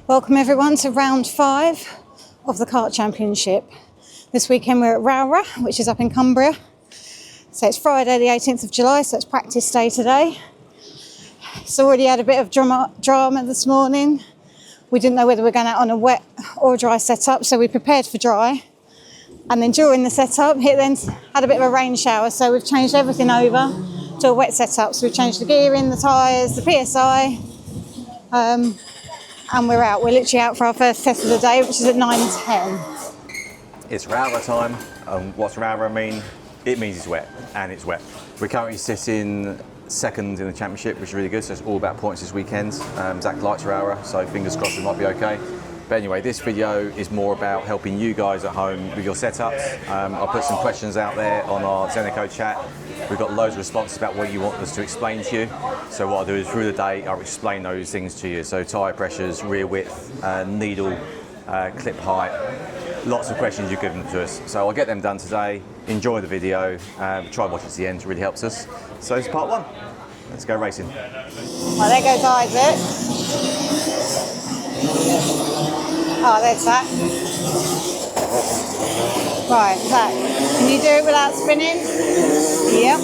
Welcome everyone to round 5 of the Kart Championship. This weekend we're at Rowrah, which is up in Cumbria. So it's Friday the 18th of July, so it's practice day today. It's already had a bit of drama this morning. We didn't know whether we were going out on a wet or dry setup, so we prepared for dry. And then during the setup, it then had a bit of a rain shower, so we've changed everything over to a wet setup. So we've changed the gearing, the tyres, the PSI, and we're out. We're literally out for our first test of the day, which is at 9:10. It's Rowrah time. What's Rowrah mean? It means it's wet, and it's wet. We're currently sitting second in the championship, which is really good, so it's all about points this weekend. Zach likes Rowrah, so fingers crossed it might be okay. But anyway, this video is more about helping you guys at home with your setups. I'll put some questions out there on our Zenico chat. We've got loads of responses about what you want us to explain to you. So what I'll do is through the day, I'll explain those things to you. So tyre pressures, rear width, needle, clip height, lots of questions you've given to us. So I'll get them done today. Enjoy the video. Try and watch it to the end, it really helps us. So it's part 1. Let's go racing. Well, there goes Isaac. Oh, there's Zach. Right, Zach, can you do it without spinning? Yep.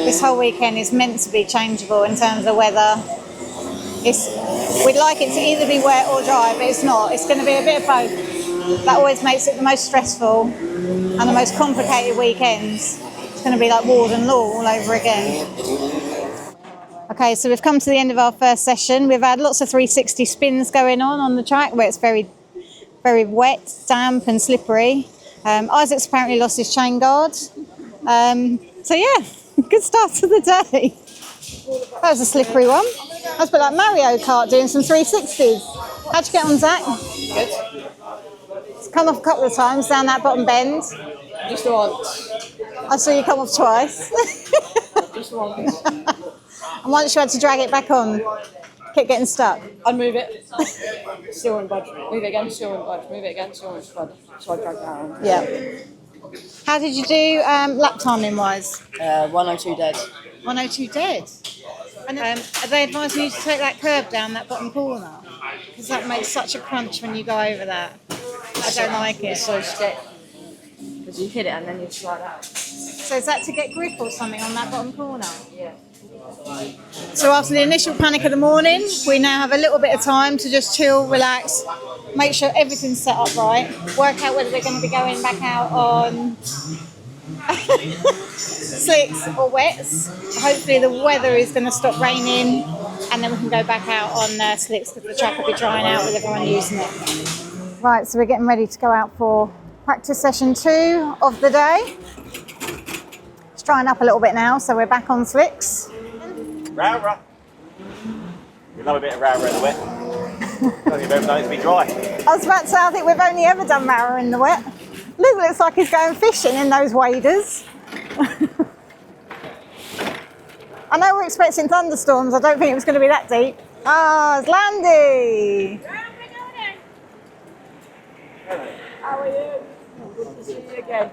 This whole weekend is meant to be changeable in terms of weather. We'd like it to either be wet or dry, but it's not. It's going to be a bit of both. That always makes it the most stressful and the most complicated weekends. It's going to be like Ward and Law all over again. Okay, so we've come to the end of our first session. We've had lots of 360 spins going on the track where it's very, very wet, damp and slippery. Isaac's apparently lost his chain guard. So yeah, good start to the day. That was a slippery one. That's a bit like Mario Kart doing some 360s. How'd you get on, Zach? Good. It's come off a couple of times down that bottom bend. Just once. I saw you come off twice. Just once. And once you had to drag it back on, kept getting stuck. I'd move it. Still wouldn't budge. Move it again, still wouldn't budge. Move it again, still wouldn't budge. So I dragged that on. Yeah. How did you do lap timing wise? 102 dead. 102 dead. And are they advising you to take that curb down that bottom corner? Because that makes such a crunch when you go over that. I don't like it. It's so stiff. Because you hit it and then you slide out. So is that to get grip or something on that bottom corner? Yeah. So after the initial panic of the morning, we now have a little bit of time to just chill, relax, make sure everything's set up right, work out whether we're going to be going back out on slicks or wets. Hopefully the weather is going to stop raining and then we can go back out on slicks because the track will be drying out with everyone using it. Right, so we're getting ready to go out for practice session 2 of the day. It's drying up a little bit now, so we're back on slicks. Rowrah. We love a bit of Rowrah in the wet. Don't you've ever known it to be dry. I was about to say, I think we've only ever done Rowrah in the wet. Luke looks like he's going fishing in those waders. I know we're expecting thunderstorms. I don't think it was going to be that deep. Ah, it's Landy. How are you? Good to see you again.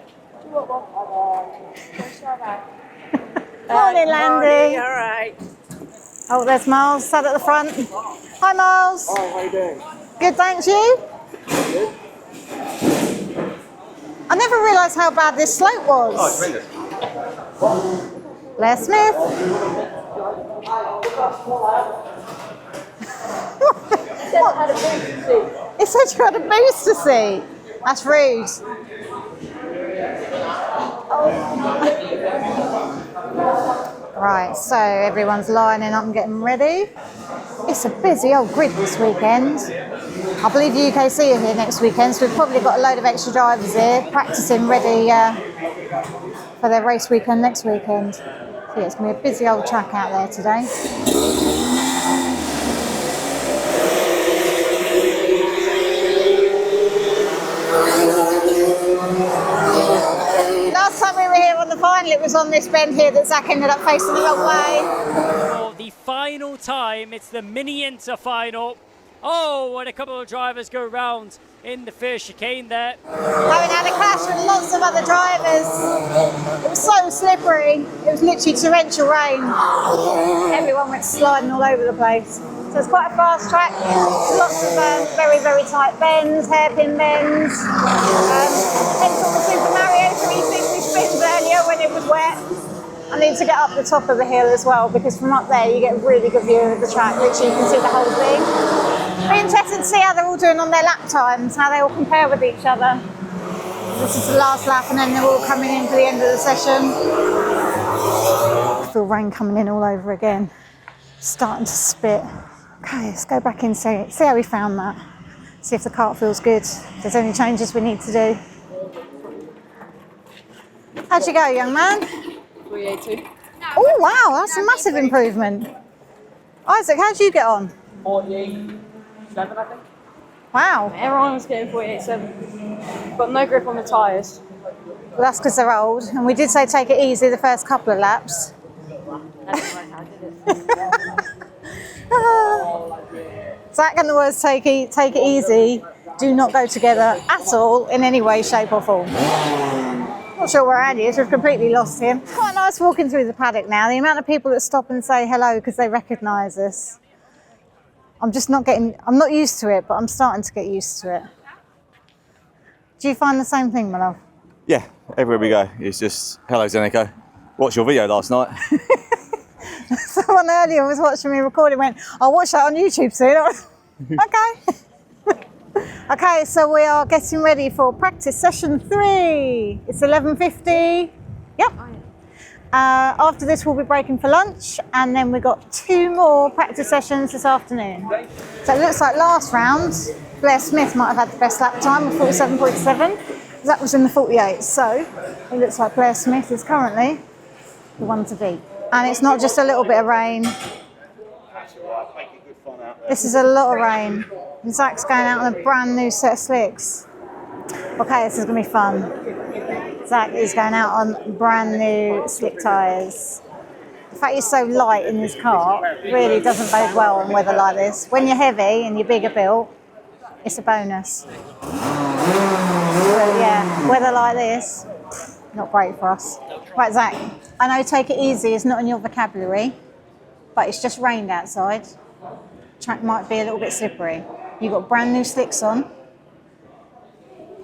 Morning, Landy. All right. Oh, there's Miles sat at the front. Hi, Miles. Hi, how you doing? Good, thanks. You? Good. I never realised how bad this slope was. Oh, it's tremendous. Les Smith. He said you had a booster seat. That's rude. Right, so everyone's lining up and getting ready. It's a busy old grid this weekend. I believe UKC are here next weekend, so we've probably got a load of extra drivers here practicing ready for their race weekend next weekend. So yeah, it's going to be a busy old track out there today. Last time we were here on the final, it was on this bend here that Zach ended up facing the wrong way. For the final time, it's the mini inter final. Oh, and a couple of drivers go round in the first chicane there. Having had a clash with lots of other drivers. It was so slippery. It was literally torrential rain. Everyone went sliding all over the place. So it's quite a fast track. Lots of very, very tight bends, hairpin bends. Hence all the Super Mario 360 spins earlier when it was wet. I need to get up the top of the hill as well, because from up there you get a really good view of the track, which you can see the whole thing. Be interested to see how they're all doing on their lap times, how they all compare with each other. This is the last lap and then they're all coming in for the end of the session. I feel rain coming in all over again. Starting to spit. Okay, let's go back in, see how we found that. See if the kart feels good, if there's any changes we need to do. How'd you go, young man? 382. Oh wow, that's a massive improvement. Isaac, how'd you get on? 48.7, I think. Wow. Everyone was getting 48.7. Got no grip on the tyres. Well, that's because they're old, and we did say take it easy the first couple of laps. Zach and the words take it easy do not go together at all in any way, shape or form. Not sure where Andy is, we've completely lost him. It's quite nice walking through the paddock now. The amount of people that stop and say hello because they recognise us. I'm not used to it, but I'm starting to get used to it. Do you find the same thing, my love? Yeah, everywhere we go, it's just, hello Zenico. Watched your video last night. Someone earlier was watching me record and went, I'll watch that on YouTube soon. I was, okay. Okay, so we are getting ready for practice session 3. It's 11:50. Yep. After this, we'll be breaking for lunch, and then we've got 2 more practice sessions this afternoon. So it looks like last round, Blair Smith might have had the best lap time of 47.7. That was in the 48. So it looks like Blair Smith is currently the one to beat. And it's not just a little bit of rain. This is a lot of rain. And Zach's going out on a brand new set of slicks. Okay, this is going to be fun. Zach is going out on brand new slick tyres. The fact he's so light in his car really doesn't bode well in weather like this. When you're heavy and you're bigger built, it's a bonus. But yeah, weather like this, not great for us. Right, Zach, I know take it easy is not in your vocabulary, but it's just rained outside. Track might be a little bit slippery. You've got brand new slicks on.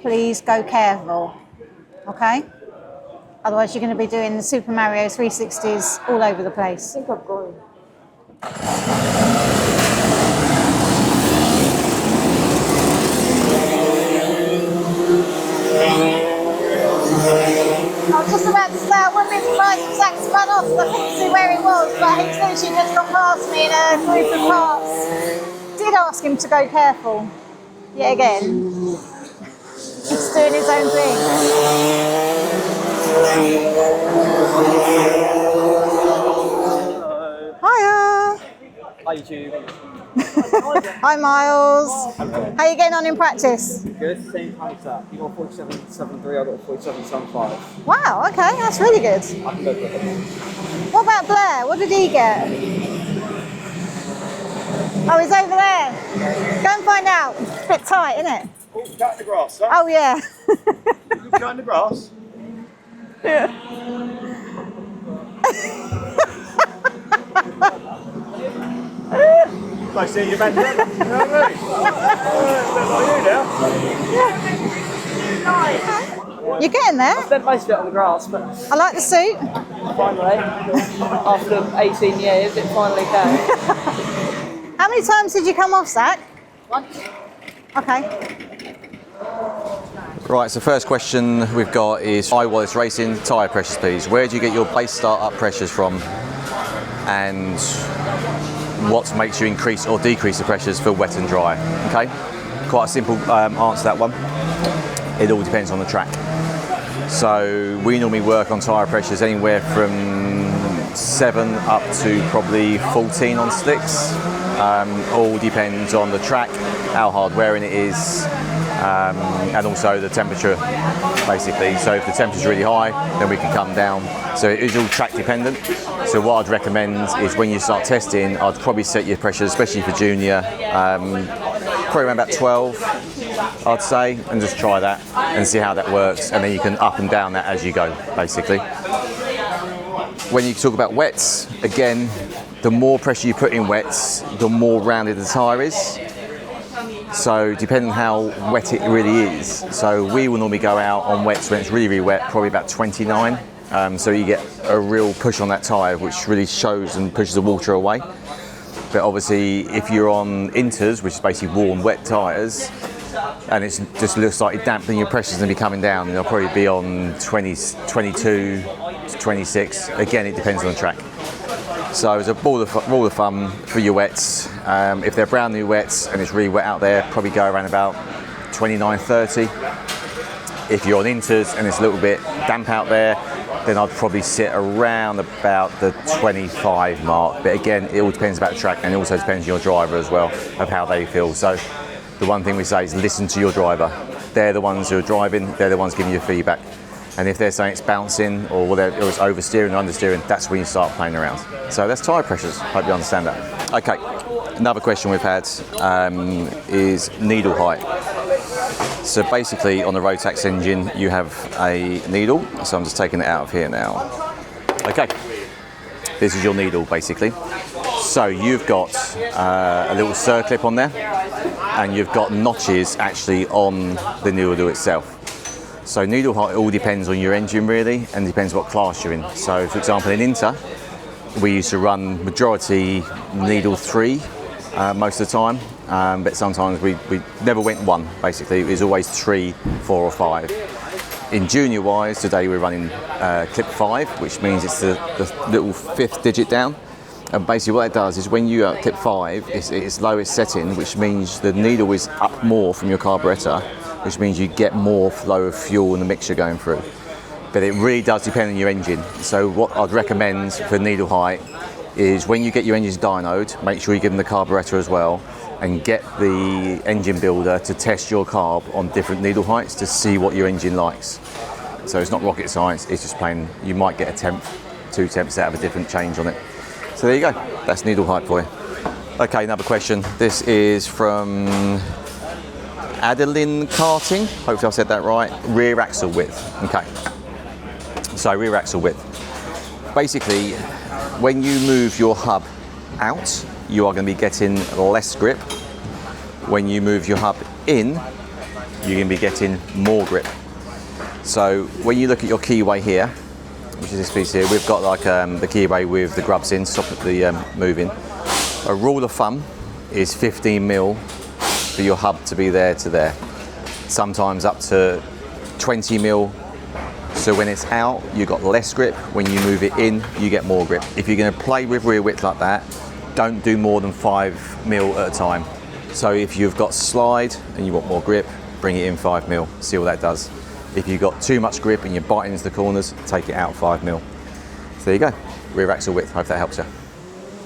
Please go careful, okay? Otherwise you're going to be doing the Super Mario 360s all over the place. I think I've got him. I was just about to say, I wouldn't be surprised if Zach spun off. I couldn't see where he was, but he's literally just gone past me in a group of parts. Did ask him to go careful. Yet again. He's doing his own thing. Hiya. Hi YouTube. Hi Miles. How are you getting on in practice? Good, same time as that. You got 47.73, I got 47.75. Wow, okay, that's really good. I can go quicker. What about Blair? What did he get? Oh, he's over there. Go and find out. It's a bit tight, isn't it? Oh, cut in the grass, son. Oh, yeah. You cut in the grass? I see you back there. You know what I mean? You're getting there. I spent most of it on the grass, but I like the suit. finally, after 18 years, it finally came. How many times did you come off, Zach? Once. Okay. Right, so first question we've got is Wallace Racing tyre pressures, please. Where do you get your base start-up pressures from, and what makes you increase or decrease the pressures for wet and dry? Okay, quite a simple answer to that one. It all depends on the track. So we normally work on tyre pressures anywhere from 7 up to probably 14 on slicks. All depends on the track, how hard wearing it is, and also the temperature, basically. So if the temperature's really high, then we can come down. So it is all track dependent. So what I'd recommend is when you start testing, I'd probably set your pressure, especially for junior, probably around about 12, I'd say, and just try that and see how that works. And then you can up and down that as you go, basically. When you talk about wets, again, the more pressure you put in wets, the more rounded the tyre is. So depending on how wet it really is. So we will normally go out on wets when it's really, really wet, probably about 29. So you get a real push on that tyre, which really shows and pushes the water away. But obviously, if you're on inters, which is basically warm, wet tyres, and it just looks like damp, then your pressure's going to be coming down, and they'll probably be on 20, 22 to 26. Again, it depends on the track. So as a rule of thumb for your wets, if they're brand new wets and it's really wet out there, probably go around about 29, 30. If you're on inters and it's a little bit damp out there, then I'd probably sit around about the 25 mark. But again, it all depends about the track, and it also depends on your driver as well, of how they feel. So the one thing we say is listen to your driver. They're the ones who are driving, they're the ones giving you feedback. And if they're saying it's bouncing or it's oversteering or understeering, that's when you start playing around. So that's tyre pressures. Hope you understand that. Okay, another question we've had is needle height. So basically on the Rotax engine, you have a needle. So I'm just taking it out of here now. Okay, this is your needle basically. So you've got a little circlip on there, and you've got notches actually on the needle itself. So needle height all depends on your engine really, and depends what class you're in. So for example in Inter, we used to run majority needle 3 most of the time, but sometimes we never went 1 basically. It was always 3, 4 or 5. In junior wise, today we're running clip 5, which means it's the little 5th digit down. And basically what it does is when you are at clip 5, it's its lowest setting, which means the needle is up more from your carburettor, which means you get more flow of fuel in the mixture going through. But it really does depend on your engine. So what I'd recommend for needle height is when you get your engines dynoed, make sure you give them the carburettor as well, and get the engine builder to test your carb on different needle heights to see what your engine likes. So it's not rocket science, it's just plain, you might get a tenth, 2 tenths out of a different change on it. So there you go, that's needle height for you. Okay, another question. This is from Adeline Karting, hopefully I said that right. Rear axle width. Okay, so rear axle width. Basically, when you move your hub out, you are going to be getting less grip. When you move your hub in, you're going to be getting more grip. So when you look at your keyway here, which is this piece here, we've got like the keyway with the grubs in, stop the moving. A rule of thumb is 15 mil for your hub to be there to there. Sometimes up to 20 mil. So when it's out, you've got less grip. When you move it in, you get more grip. If you're going to play with rear width like that, don't do more than 5 mil at a time. So if you've got slide and you want more grip, bring it in 5 mil, see what that does. If you've got too much grip and you're biting into the corners, take it out 5 mil. So there you go, rear axle width, hope that helps you.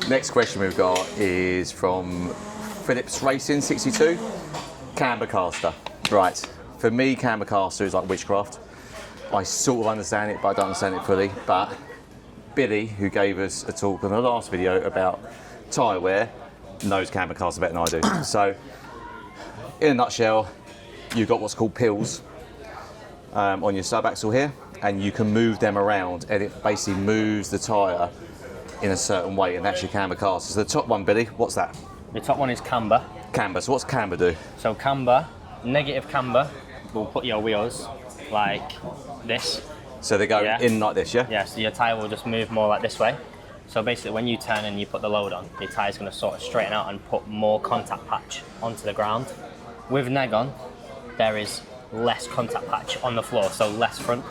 Next question we've got is from Phillips Racing 62, Cambercaster. Right, for me Cambercaster is like witchcraft. I sort of understand it, but I don't understand it fully. But Billy, who gave us a talk on the last video about tyre wear, knows Cambercaster better than I do. So, in a nutshell, you've got what's called pills on your sub-axle here, and you can move them around, and it basically moves the tyre in a certain way, and that's your Cambercaster. So the top one, Billy, what's that? The top one is camber. Camber, so what's camber do? So camber, negative camber, will put your wheels like this. So they go in like this, yeah? Yeah, so your tyre will just move more like this way. So basically when you turn and you put the load on, your tyre's going to sort of straighten out and put more contact patch onto the ground. With neg on, there is less contact patch on the floor, so less front.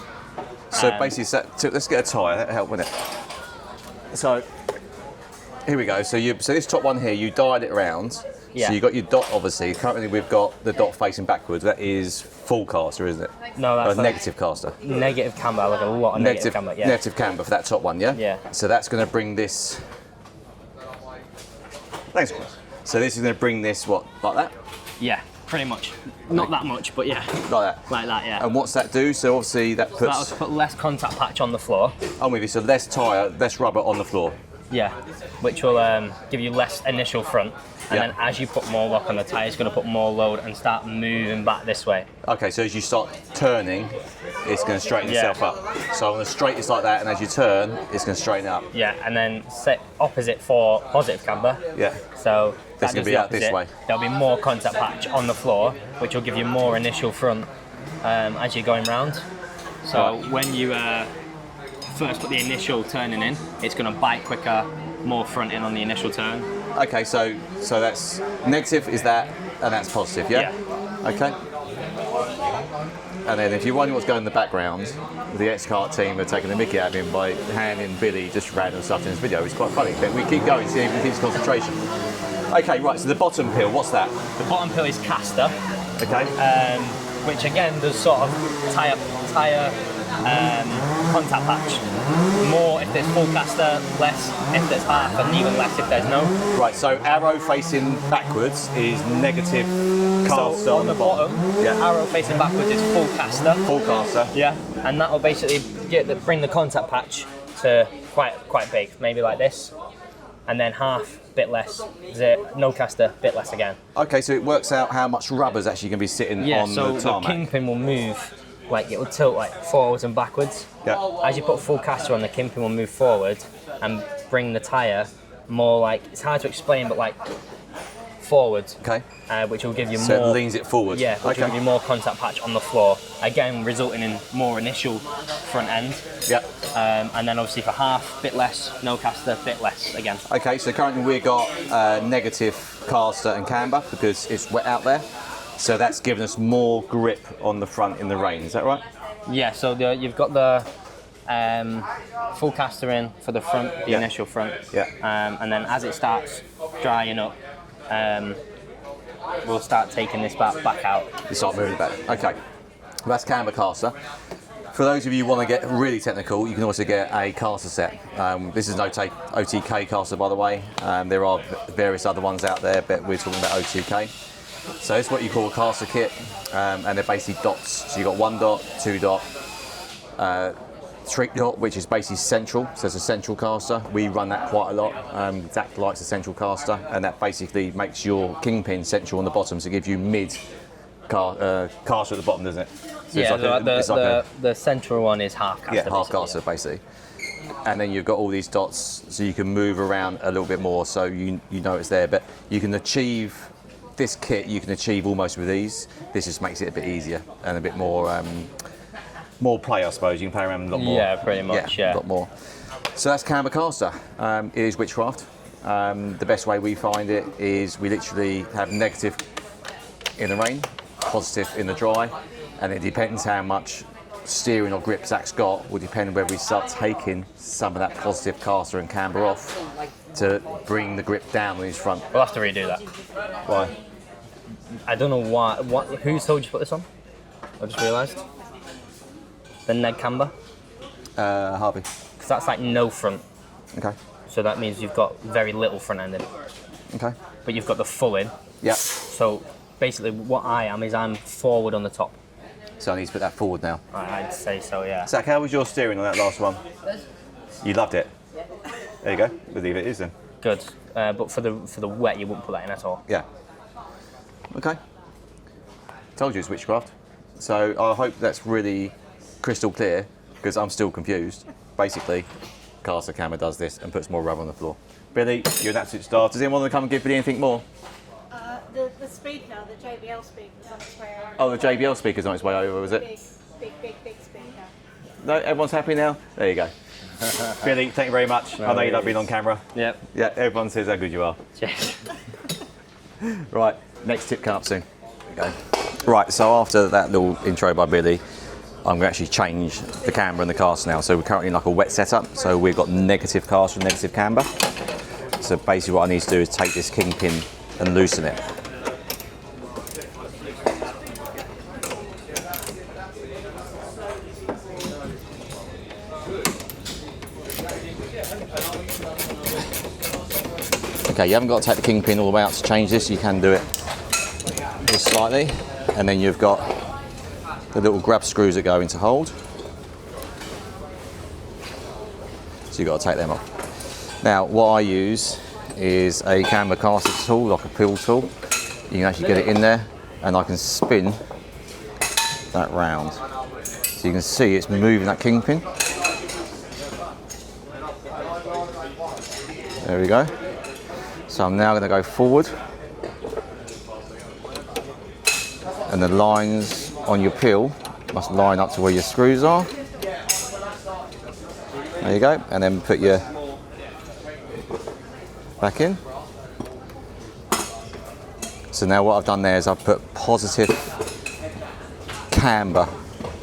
So basically, so let's get a tyre, that'll help with it. So, here we go. So this top one here, you dialed it around. Yeah. So you got your dot, obviously. Currently we've got the dot facing backwards. That is full caster, isn't it? No, that's like negative caster. Negative camber, like a lot of negative camber, yeah. Negative camber for that top one, yeah? Yeah. So that's going to bring this... Thanks, Chris. So this is going to bring this, what, like that? Yeah, pretty much. Not that much, but yeah. Like that? Like that, yeah. And what's that do? So obviously that puts... That'll put less contact patch on the floor. I'm with you, so less tyre, less rubber on the floor. Yeah, which will give you less initial front. And then as you put more lock on the tyre, it's going to put more load and start moving back this way. Okay, so as you start turning, it's going to straighten itself up. So on the straight it's like that, and as you turn, it's going to straighten up. Yeah, and then set opposite for positive camber. Yeah. So This going to be out this way. There'll be more contact patch on the floor, which will give you more initial front as you're going round. So when you first put the initial turning in, it's going to bite quicker, more front in on the initial turn. Okay, so that's negative is that, and that's positive, yeah? Okay. And then if you're wondering what's going in the background, the X-Kart team are taking the mickey out of him by handing Billy just random stuff in his video. It's quite funny, but we keep going, see if we keep his concentration. Okay, right, so the bottom pill, what's that? The bottom pill is caster. Okay. Which again does sort of tyre contact patch. More if there's full caster, less if there's half, and even less if there's no. Right, so arrow facing backwards is negative caster so on the bottom. Yeah. Arrow facing backwards is full caster. Full caster. Yeah, and that will basically bring the contact patch to quite big, maybe like this, and then half, bit less. No caster, bit less again. Okay, so it works out how much rubber's actually going to be sitting on the tarmac. So the kingpin will move, like it will tilt like forwards and backwards. Yeah. As you put full caster on, the kingpin will move forward and bring the tyre more like, it's hard to explain, but like forward. Okay. Which will give you so more. It leans it forward. Yeah, which will give you more contact patch on the floor. Again, resulting in more initial front end. Yeah. And then obviously for half, bit less, no caster, bit less again. Okay, so currently we've got negative caster and camber because it's wet out there. So that's given us more grip on the front in the rain, is that right? Yeah, so you've got the full caster in for the front, the initial front. Yeah. And then as it starts drying up, we'll start taking this back out. You start moving it back. Okay, well, that's Cambercaster. For those of you who want to get really technical, you can also get a caster set. This is an OTK caster, by the way. There are various other ones out there, but we're talking about OTK. So it's what you call a caster kit, and they're basically dots. So you've got 1 dot, 2 dot, 3 dot, which is basically central. So it's a central caster. We run that quite a lot. Zach likes a central caster, and that basically makes your kingpin central on the bottom, so it gives you mid caster at the bottom, doesn't it? So yeah, the central one is half caster. Yeah, half caster basically. And then you've got all these dots, so you can move around a little bit more, so you know it's there. But you can achieve this kit. You can achieve almost with these. This just makes it a bit easier and a bit more play, I suppose. You can play around a lot more. Yeah, pretty much. Yeah, a lot more. So that's Cambercaster. It is witchcraft. The best way we find it is we literally have negative in the rain, positive in the dry, and it depends how much steering or grip Zach's got will depend whether we start taking some of that positive caster and camber off to bring the grip down on his front. We'll have to redo that. Why? I don't know why. Who told you to put this on? I just realised. The neg camber? Harvey. Because that's like no front. Okay. So that means you've got very little front end in. Okay. But you've got the full in. Yeah. So basically what I am is I'm forward on the top. So I need to put that forward now. I'd say so, yeah. Zach, how was your steering on that last one? You loved it? There you go. We'll leave it is then. Good. But for the wet, you wouldn't put that in at all. Yeah. Okay. Told you it's witchcraft. So I hope that's really crystal clear, because I'm still confused. Basically, caster camera does this and puts more rubber on the floor. Billy, you're an absolute star. Does anyone want to come and give Billy anything more? The speaker, the JBL speaker's on its way over. Oh, the JBL speaker's on its way over, was it? Big speaker. No, everyone's happy now? There you go. Billy, thank you very much. I know you love being on camera. Yep. Yeah, everyone says how good you are. Cheers. Right, next tip coming up soon. There you go. Right, so after that little intro by Billy, I'm going to actually change the camber and the caster now. So we're currently in like a wet setup. So we've got negative caster and negative camber. So basically what I need to do is take this kingpin and loosen it. Okay, you haven't got to take the kingpin all the way out to change this. You can do it just slightly, and then you've got the little grab screws that go into hold. So you've got to take them off. Now, what I use is a Cambercaster tool, like a peel tool. You can actually get it in there, and I can spin that round. So you can see it's moving that kingpin. There we go. So I'm now going to go forward, and the lines on your peel must line up to where your screws are. There you go, and then put your back in. So now what I've done there is I've put positive camber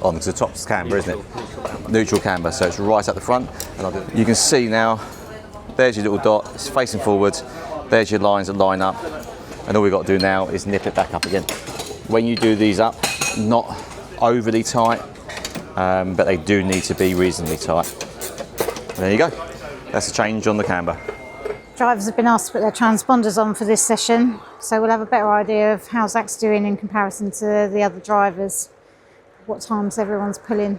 on, because the top's camber, isn't it? Neutral camber, so it's right at the front. And you can see now, there's your little dot, it's facing forward, there's your lines that line up, and all we've got to do now is nip it back up again. When you do these up, not overly tight, but they do need to be reasonably tight. There you go, that's a change on the camber. Drivers have been asked to put their transponders on for this session, so we'll have a better idea of how Zach's doing in comparison to the other drivers, what times everyone's pulling.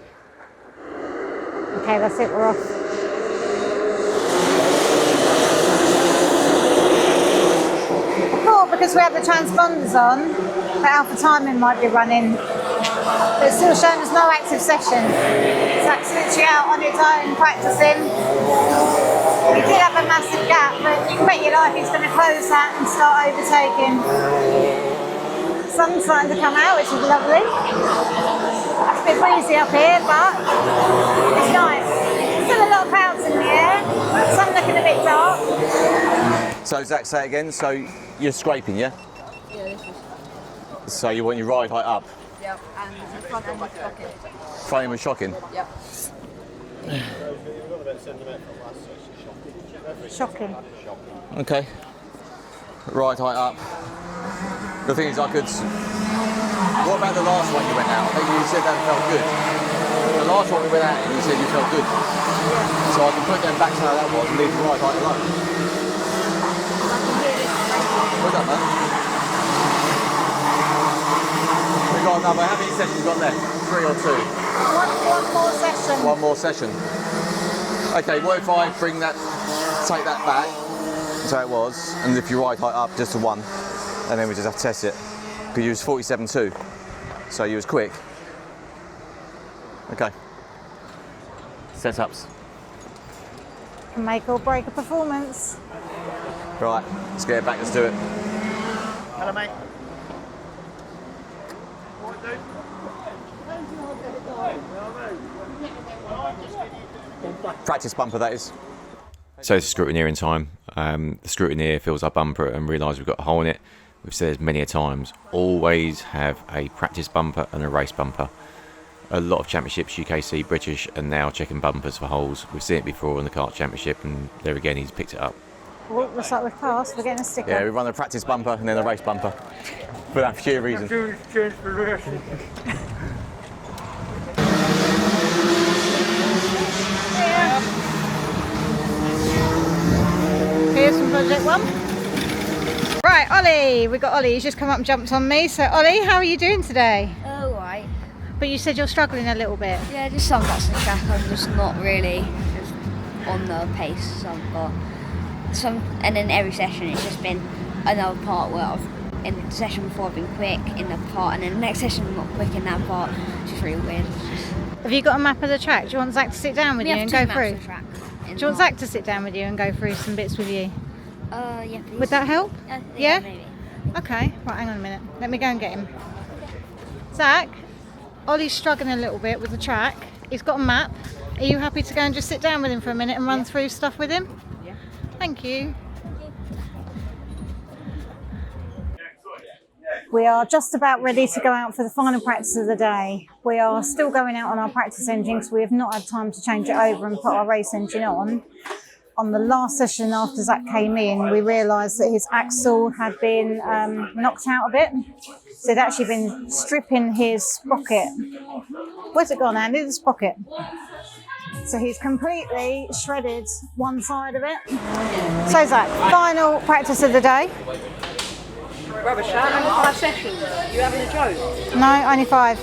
Okay, that's it, we're off. Because we have the transponders on, the alpha timing might be running, but it's still showing us no active session. Zach's literally out on its own practicing. We did have a massive gap, but you can bet your life he's going to close that and start overtaking. The sun's starting to come out, which is lovely. It's a bit breezy up here, but it's nice. Still a lot of clouds in the air, sun looking a bit dark. So Zach, say it again, so you're scraping, yeah? Yeah, this is. So you want your ride height up? Yep, and the front end was shocking. Front end was shocking? Yep. Shocking. Okay. Ride height up. The thing is, I could... What about the last one you went out? I think you said that felt good. The last one we went out and you said you felt good. Yeah. So I can put them back to how that was and leave the ride height alone. Well done, man. We've got another, how many sessions you got left? 3 or 2? One more session. One more session. Okay, what if I bring that, take that back, so it was, and lift your ride height up just to 1, and then we just have to test it. Because you was 47.2, so you was quick. Okay. Setups. Can make or break a performance. Right, let's get it back, let's do it. Hello, mate. Practice bumper, that is. So it's scrutineering time. The scrutineer fills our bumper and realises we've got a hole in it. We've said this many a times, always have a practice bumper and a race bumper. A lot of championships, UKC, British, and now checking bumpers for holes. We've seen it before in the Kart Championship, and there again he's picked it up. Oh, looks like we've passed, we're getting a sticker. Yeah, we run the practice bumper and then the race bumper. For that sheer reason. Here's from Project 1. Right, Ollie, we've got Ollie, he's just come up and jumped on me. So Ollie, how are you doing today? Oh, right. But you said you're struggling a little bit. Yeah, just some parts of the track I'm just not really just on the pace. So I've got some, and in every session it's just been another part where in the session before I've been quick in the part, and then the next session I'm not quick in that part. It's just really weird. Have you got a map of the track? Do you want Zach to sit down with you and go through? The track Do you want Zach to sit down with you and go through some bits with you? Yeah, please. Would that help? Yeah? Maybe. Okay, right, hang on a minute. Let me go and get him. Zach, Ollie's struggling a little bit with the track. He's got a map. Are you happy to go and just sit down with him for a minute and run through stuff with him? Yeah. Thank you. We are just about ready to go out for the final practice of the day. We are still going out on our practice engine because we have not had time to change it over and put our race engine on. On the last session after Zach came in, we realised that his axle had been knocked out a bit. So he'd actually been stripping his sprocket. Where's it gone, Andy? The sprocket. So he's completely shredded one side of it. So Zach, final practice of the day. Rubbish, only 5 sessions. You having a joke? No, only 5.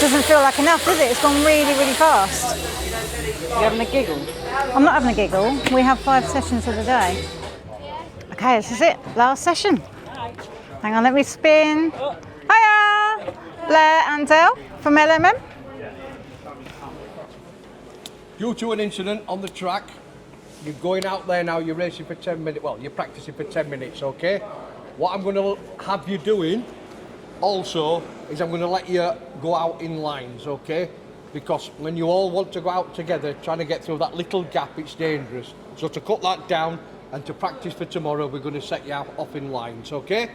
Doesn't feel like enough, does it? It's gone really, really fast. You having a giggle? I'm not having a giggle. We have 5 sessions of the day. Okay, this is it. Last session. Hang on, let me spin. Hiya! Blair and Del from LMM. Due to an incident on the track, you're going out there now, you're racing for 10 minutes, well, you're practicing for 10 minutes, okay? What I'm going to have you doing also is I'm going to let you go out in lines, okay? Because when you all want to go out together, trying to get through that little gap, it's dangerous. So to cut that down and to practice for tomorrow, we're going to set you off in lines, okay?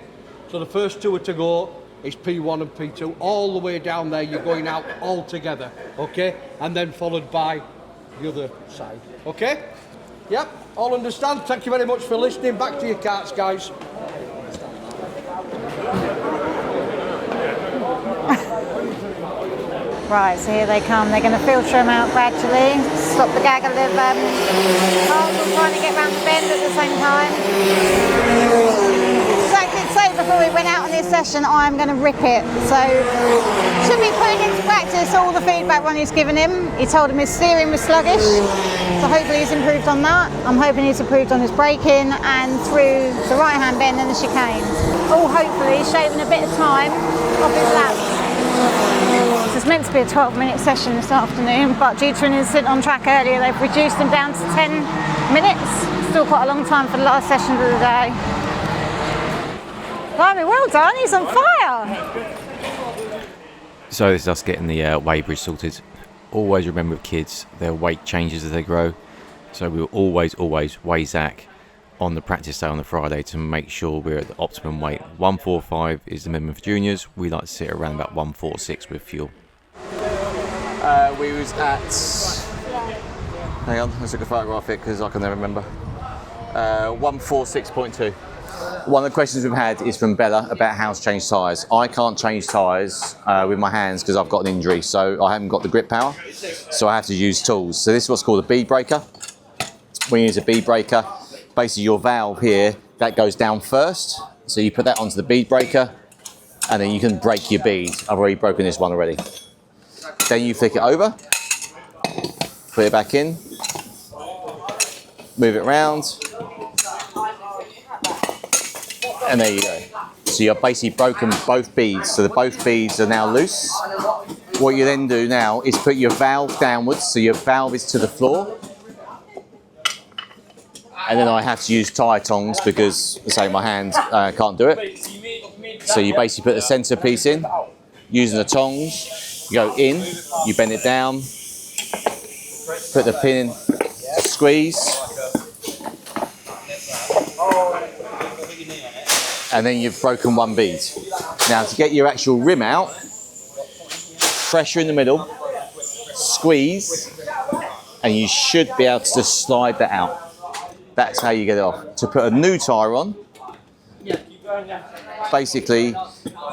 So the first 2 are to go is P1 and P2. All the way down there, you're going out all together, okay? And then followed by the other side, okay? Yep, all understand. Thank you very much for listening. Back to your carts, guys. Right, so here they come. They're going to filter them out gradually. Stop the gaggle of cars all trying to get round the bend at the same time. So I did say before we went out on this session, I'm going to rip it. So should be putting into practice all the feedback Ronnie's given him. He told him his steering was sluggish, so hopefully he's improved on that. I'm hoping he's improved on his braking and through the right-hand bend and the chicanes. All hopefully shaving a bit of time off his laps. This is meant to be a 12-minute session this afternoon, but due to an incident on track earlier, they've reduced them down to 10 minutes. Still quite a long time for the last session of the day. Blimey, well done, he's on fire! So this is us getting the weighbridge sorted. Always remember with kids, their weight changes as they grow. So we'll always weigh Zach on the practice day on the Friday to make sure we're at the optimum weight. 145 is the minimum for juniors. We like to sit around about 146 with fuel. We was at... Hang on, let's look at photograph it because I can never remember. 146.2. One of the questions we've had is from Bella about how to change tyres. I can't change tyres with my hands because I've got an injury, so I haven't got the grip power, so I have to use tools. So this is what's called a bead breaker. When you use a bead breaker, basically your valve here, that goes down first, so you put that onto the bead breaker and then you can break your bead. I've already broken this one already. Then you flick it over, put it back in, move it around, and there you go. So you've basically broken both beads, so both beads are now loose. What you then do now is put your valve downwards, so your valve is to the floor. And then I have to use tyre tongs because, say, my hand can't do it. So you basically put the centre piece in, using the tongs, you go in, you bend it down, put the pin in, squeeze, and then you've broken one bead. Now to get your actual rim out, pressure in the middle, squeeze, and you should be able to just slide that out. That's how you get it off. To put a new tyre on, basically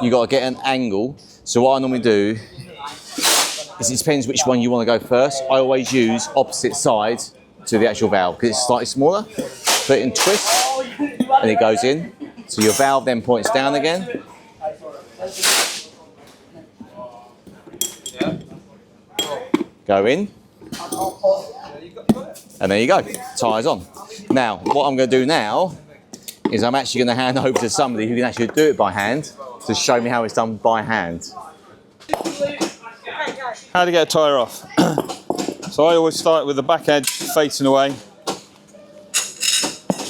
you got to get an angle. So what I normally do is, it depends which one you want to go first. I always use opposite side to the actual valve because it's slightly smaller. Put it in twist and it goes in. So your valve then points down again. Go in. And there you go, tyres on. Now, what I'm going to do now is I'm actually going to hand over to somebody who can actually do it by hand to show me how it's done by hand. How to get a tyre off. So I always start with the back edge facing away.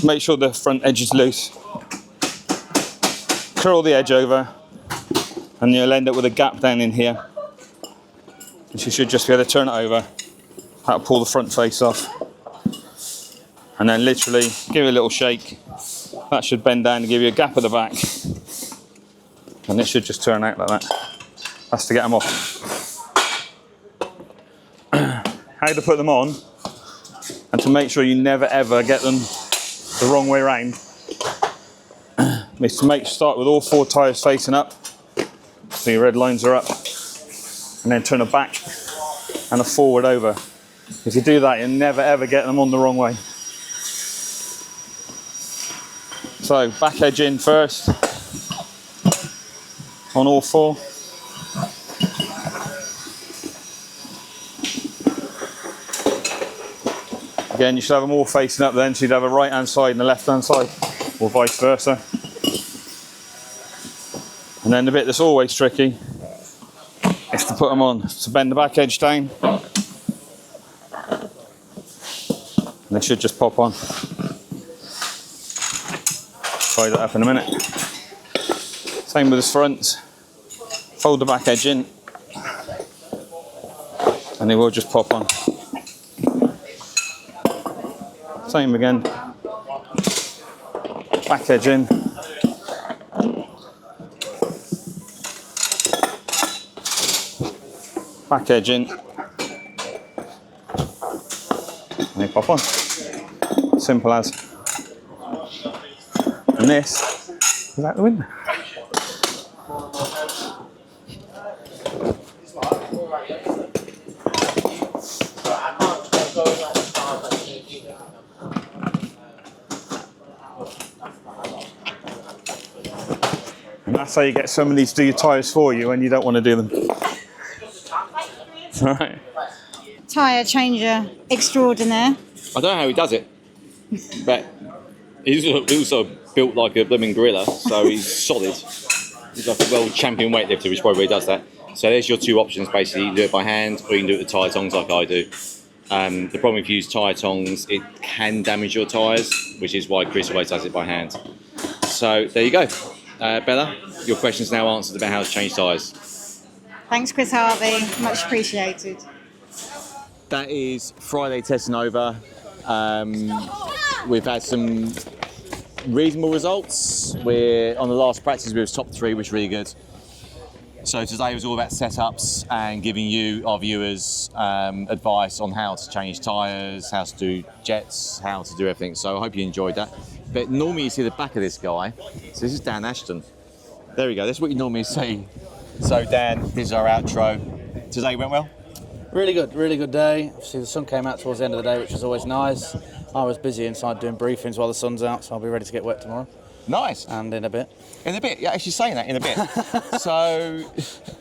Make sure the front edge is loose. Curl the edge over and you'll end up with a gap down in here. And you should just be able to turn it over. That'll pull the front face off. And then literally give it a little shake. That should bend down to give you a gap at the back. And it should just turn out like that. That's to get them off. How to put them on, and to make sure you never ever get them the wrong way around, is to start with all 4 tyres facing up. So your red lines are up. And then turn a back and a forward over. If you do that, you'll never ever get them on the wrong way. So back edge in first, on all 4. Again, you should have them all facing up then, so you'd have a right-hand side and a left-hand side, or vice versa. And then the bit that's always tricky is to put them on. So bend the back edge down, and they should just pop on. Try that up in a minute. Same with this front. Fold the back edge in, and they will just pop on. Same again. Back edge in. Back edge in. And they pop on. Simple as. And this is out the window. And that's how you get somebody to do your tyres for you when you don't want to do them. Right. Tyre changer extraordinaire. I don't know how he does it, but he's also built like a blooming gorilla, so he's solid. He's like a world champion weightlifter, which probably does that. So there's your two options basically. You can do it by hand, or you can do it with tyre tongs like I do. The problem if you use tyre tongs, it can damage your tyres, which is why Chris always does it by hand. So there you go. Bella, your question's now answered about how to change tyres. Thanks, Chris Harvey. Much appreciated. That is Friday testing over. We've had some reasonable results. We're on the last practice, we was top 3, which is really good. So today was all about setups and giving you, our viewers, advice on how to change tyres, how to do jets, how to do everything. So I hope you enjoyed that. But normally you see the back of this guy. So this is Dan Ashton. There we go, that's what you normally see. So Dan, this is our outro. Today went well? Really good day. Obviously the sun came out towards the end of the day, which is always nice. I was busy inside doing briefings while the sun's out, so I'll be ready to get wet tomorrow. Nice. And in a bit. In a bit, yeah, actually saying that in a bit. So,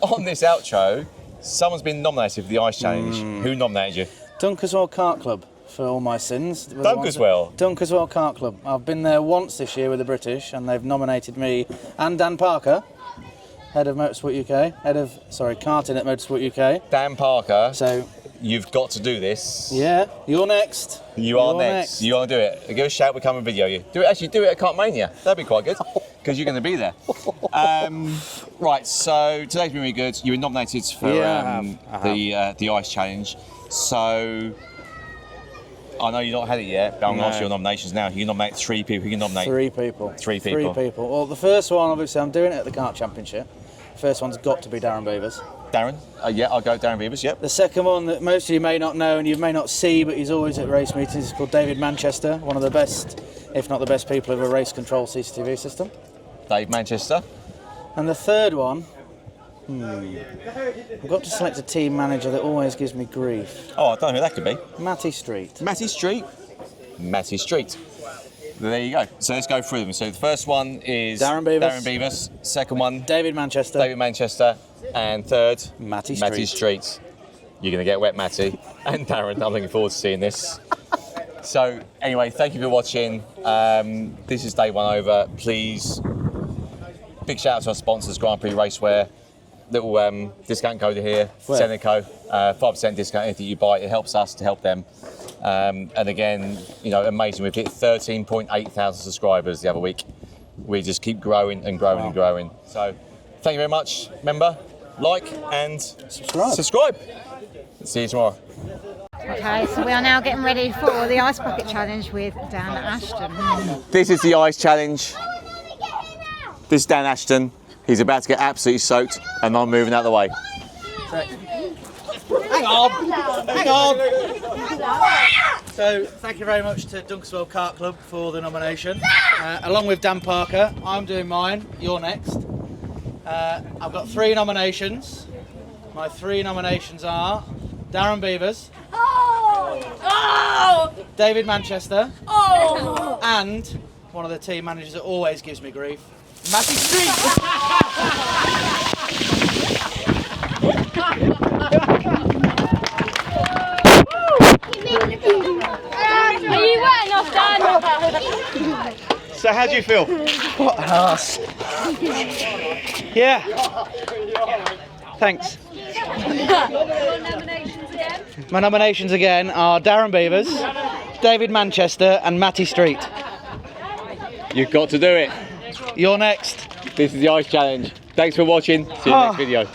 on this outro, someone's been nominated for the Ice Challenge. Who nominated you? Dunkerswell Kart Club, for all my sins. Dunkerswell? Dunkerswell Kart Club. I've been there once this year with the British, and they've nominated me and Dan Parker, head of Motorsport UK, karting at Motorsport UK. Dan Parker. So, you've got to do this. Yeah, you're next. You are next. You want to do it? Give us a shout, we'll come and video you. Do it at Kartmania. That'd be quite good, because you're going to be there. Right, so today's been really good. You were nominated for the Ice Challenge. So, I know you've not had it yet, but I'm going to ask you your nominations now. You can nominate 3 people. You can nominate 3 people. 3 people. 3 people. Well, the first one, obviously, I'm doing it at the Kart Championship. First one's got to be Darren Beavers. Darren? Yeah, I'll go Darren Beavers, yep. The second one that most of you may not know and you may not see, but he's always at race meetings, is called David Manchester, one of the best, if not the best people of a race control CCTV system. Dave Manchester. And the third one, I've got to select a team manager that always gives me grief. Oh, I don't know who that could be. Matty Street. Matty Street. Matty Street. There you go. So let's go through them. So the first one is Darren Beavers. Darren Beavers. Second one, David Manchester. David Manchester. And third, Matty Street. Matty Street. You're going to get wet, Matty. And Darren, I'm looking forward to seeing this. So anyway, thank you for watching. This is day 1 over. Please, big shout out to our sponsors, Grand Prix Racewear. Little discount code here, Zenico. 5% discount anything you buy. It helps us to help them. And again, amazing. We've hit 13.8 thousand subscribers the other week. We just keep growing and growing and growing. So thank you very much. Remember, like and subscribe. See you tomorrow. Okay, so we are now getting ready for the Ice Bucket Challenge with Dan Ashton. This is the Ice Challenge. This is Dan Ashton. He's about to get absolutely soaked, and I'm moving out of the way. Hang on. So, thank you very much to Dunkerswell Kart Club for the nomination. Along with Dan Parker, I'm doing mine. You're next. I've got 3 nominations. My 3 nominations are Darren Beavers, David Manchester, and one of the team managers that always gives me grief, Matty Street. So how do you feel? What an arse. Yeah. Thanks. My nominations again are Darren Beavers, David Manchester and Matty Street. You've got to do it. You're next. This is the ice challenge. Thanks for watching. See you next video.